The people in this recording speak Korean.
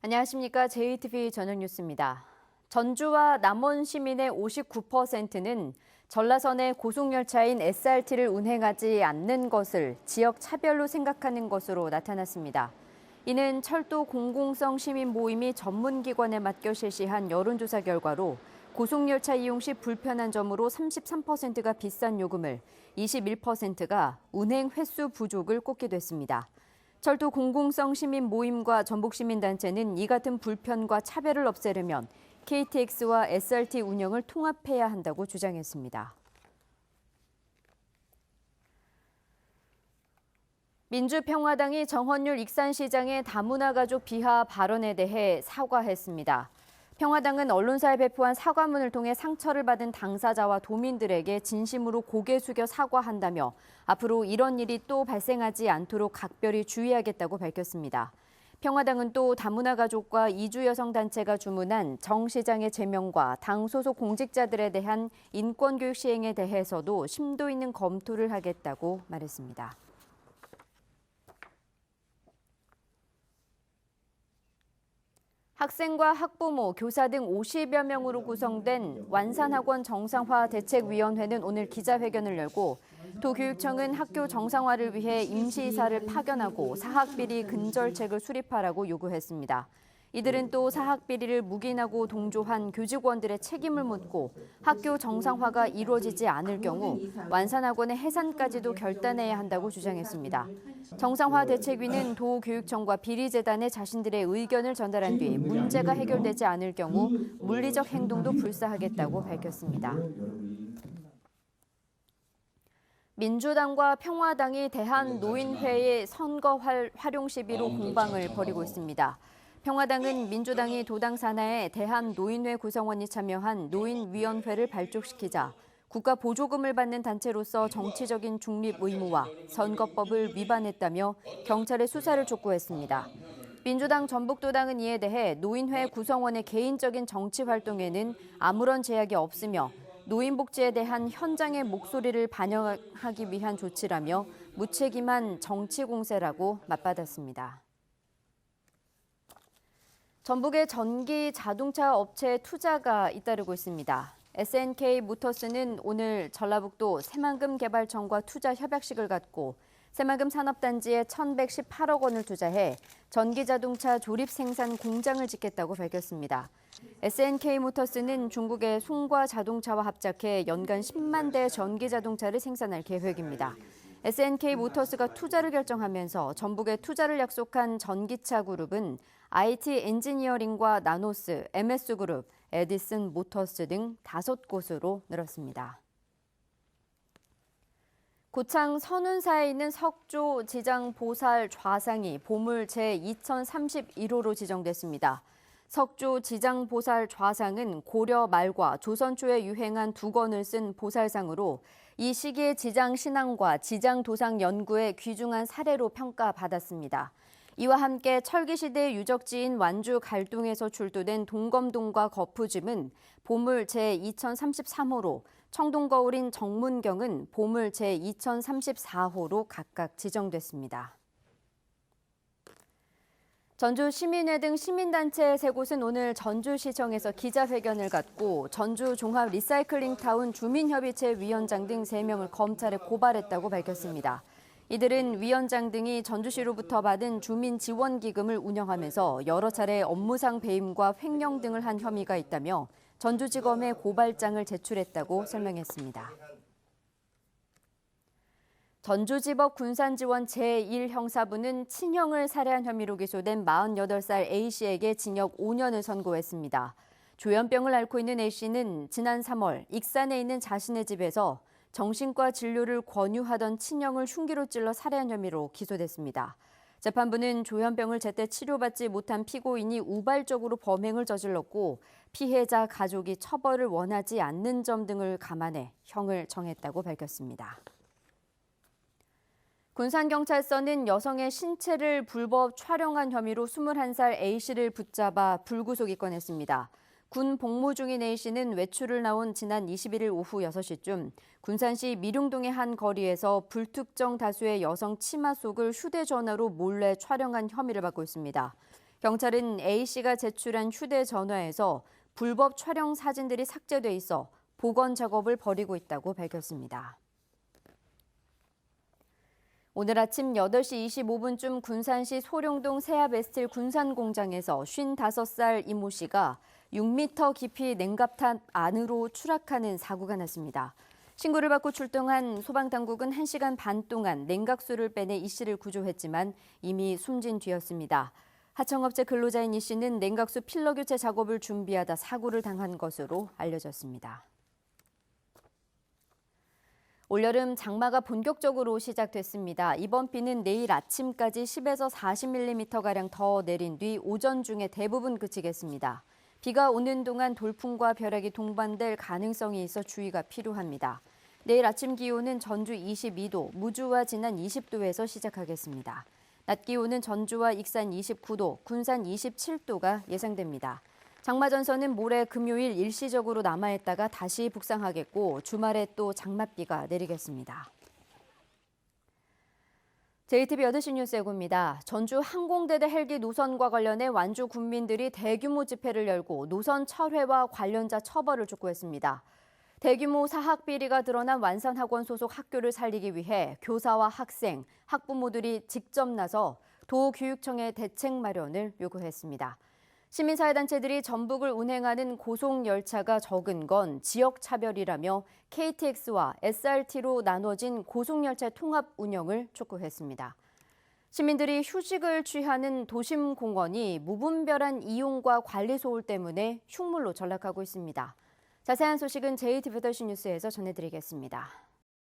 안녕하십니까. JTV 저녁 뉴스입니다. 전주와 남원 시민의 59%는 전라선의 고속열차인 SRT를 운행하지 않는 것을 지역 차별로 생각하는 것으로 나타났습니다. 이는 철도 공공성 시민 모임이 전문기관에 맡겨 실시한 여론조사 결과로 고속열차 이용 시 불편한 점으로 33%가 비싼 요금을, 21%가 운행 횟수 부족을 꼽기도 했습니다. 철도 공공성 시민 모임과 전북시민단체는 이 같은 불편과 차별을 없애려면 KTX와 SRT 운영을 통합해야 한다고 주장했습니다. 민주평화당이 정헌율 익산시장의 다문화 가족 비하 발언에 대해 사과했습니다. 평화당은 언론사에 배포한 사과문을 통해 상처를 받은 당사자와 도민들에게 진심으로 고개 숙여 사과한다며 앞으로 이런 일이 또 발생하지 않도록 각별히 주의하겠다고 밝혔습니다. 평화당은 또 다문화 가족과 이주 여성 단체가 주문한 정 시장의 제명과 당 소속 공직자들에 대한 인권교육 시행에 대해서도 심도 있는 검토를 하겠다고 말했습니다. 학생과 학부모, 교사 등 50여 명으로 구성된 완산학원 정상화 대책위원회는 오늘 기자회견을 열고 도교육청은 학교 정상화를 위해 임시이사를 파견하고 사학비리 근절책을 수립하라고 요구했습니다. 이들은 또 사학비리를 묵인하고 동조한 교직원들의 책임을 묻고 학교 정상화가 이루어지지 않을 경우 완산학원의 해산까지도 결단해야 한다고 주장했습니다. 정상화 대책위는 도교육청과 비리재단에 자신들의 의견을 전달한 뒤 문제가 해결되지 않을 경우 물리적 행동도 불사하겠다고 밝혔습니다. 민주당과 평화당이 대한노인회의 선거 활용 시비로 공방을 벌이고 있습니다. 평화당은 민주당이 도당 산하에 대한노인회 구성원이 참여한 노인위원회를 발족시키자 국가 보조금을 받는 단체로서 정치적인 중립 의무와 선거법을 위반했다며 경찰의 수사를 촉구했습니다. 민주당 전북도당은 이에 대해 노인회 구성원의 개인적인 정치 활동에는 아무런 제약이 없으며 노인 복지에 대한 현장의 목소리를 반영하기 위한 조치라며 무책임한 정치 공세라고 맞받았습니다. 전북의 전기 자동차 업체에 투자가 잇따르고 있습니다. SNK 모터스는 오늘 전라북도 새만금 개발청과 투자 협약식을 갖고 새만금 산업단지에 1,118억 원을 투자해 전기자동차 조립 생산 공장을 짓겠다고 밝혔습니다. SNK 모터스는 중국의 송과 자동차와 합작해 연간 10만 대 전기자동차를 생산할 계획입니다. SNK 모터스가 투자를 결정하면서 전북에 투자를 약속한 전기차 그룹은 IT 엔지니어링과 나노스, MS그룹, 에디슨 모터스 등 5곳으로 늘었습니다. 고창 선운사에 있는 석조 지장보살 좌상이 보물 제2031호로 지정됐습니다. 석조 지장보살 좌상은 고려 말과 조선 초에 유행한 두건을 쓴 보살상으로 이 시기의 지장 신앙과 지장 도상 연구에 귀중한 사례로 평가받았습니다. 이와 함께 철기시대의 유적지인 완주 갈동에서 출토된 동검동과 거푸짐은 보물 제2033호로 청동거울인 정문경은 보물 제2034호로 각각 지정됐습니다. 전주시민회 등 시민단체 3곳은 오늘 전주시청에서 기자회견을 갖고 전주종합리사이클링타운 주민협의체 위원장 등 3명을 검찰에 고발했다고 밝혔습니다. 이들은 위원장 등이 전주시로부터 받은 주민지원기금을 운영하면서 여러 차례 업무상 배임과 횡령 등을 한 혐의가 있다며 전주지검에 고발장을 제출했다고 설명했습니다. 전주지법 군산지원 제1형사부는 친형을 살해한 혐의로 기소된 48살 A씨에게 징역 5년을 선고했습니다. 조현병을 앓고 있는 A씨는 지난 3월 익산에 있는 자신의 집에서 정신과 진료를 권유하던 친형을 흉기로 찔러 살해한 혐의로 기소됐습니다. 재판부는 조현병을 제때 치료받지 못한 피고인이 우발적으로 범행을 저질렀고 피해자 가족이 처벌을 원하지 않는 점 등을 감안해 형을 정했다고 밝혔습니다. 군산경찰서는 여성의 신체를 불법 촬영한 혐의로 21살 A씨를 붙잡아 불구속 입건했습니다. 군 복무 중인 A씨는 외출을 나온 지난 21일 오후 6시쯤 군산시 미룡동의 한 거리에서 불특정 다수의 여성 치마 속을 휴대전화로 몰래 촬영한 혐의를 받고 있습니다. 경찰은 A씨가 제출한 휴대전화에서 불법 촬영 사진들이 삭제돼 있어 복원 작업을 벌이고 있다고 밝혔습니다. 오늘 아침 8시 25분쯤 군산시 소룡동 세아베스틸 군산공장에서 55살 이모 씨가 6m 깊이 냉갑탑 안으로 추락하는 사고가 났습니다. 신고를 받고 출동한 소방당국은 1시간 반 동안 냉각수를 빼내 이 씨를 구조했지만 이미 숨진 뒤였습니다. 하청업체 근로자인 이 씨는 냉각수 필러 교체 작업을 준비하다 사고를 당한 것으로 알려졌습니다. 올여름 장마가 본격적으로 시작됐습니다. 이번 비는 내일 아침까지 10에서 40mm가량 더 내린 뒤 오전 중에 대부분 그치겠습니다. 비가 오는 동안 돌풍과 벼락이 동반될 가능성이 있어 주의가 필요합니다. 내일 아침 기온은 전주 22도, 무주와 진안 20도에서 시작하겠습니다. 낮 기온은 전주와 익산 29도, 군산 27도가 예상됩니다. 장마 전선은 모레 금요일 일시적으로 남아있다가 다시 북상하겠고 주말에 또 장맛비가 내리겠습니다. JTBC 8시 뉴스 예고입니다. 전주 항공대대 헬기 노선과 관련해 완주 군민들이 대규모 집회를 열고 노선 철회와 관련자 처벌을 촉구했습니다. 대규모 사학 비리가 드러난 완산학원 소속 학교를 살리기 위해 교사와 학생, 학부모들이 직접 나서 도교육청에 대책 마련을 요구했습니다. 시민사회단체들이 전북을 운행하는 고속열차가 적은 건 지역차별이라며 KTX와 SRT로 나눠진 고속열차 통합 운영을 촉구했습니다. 시민들이 휴식을 취하는 도심공원이 무분별한 이용과 관리 소홀 때문에 흉물로 전락하고 있습니다. 자세한 소식은 JTBC 8시 뉴스에서 전해드리겠습니다.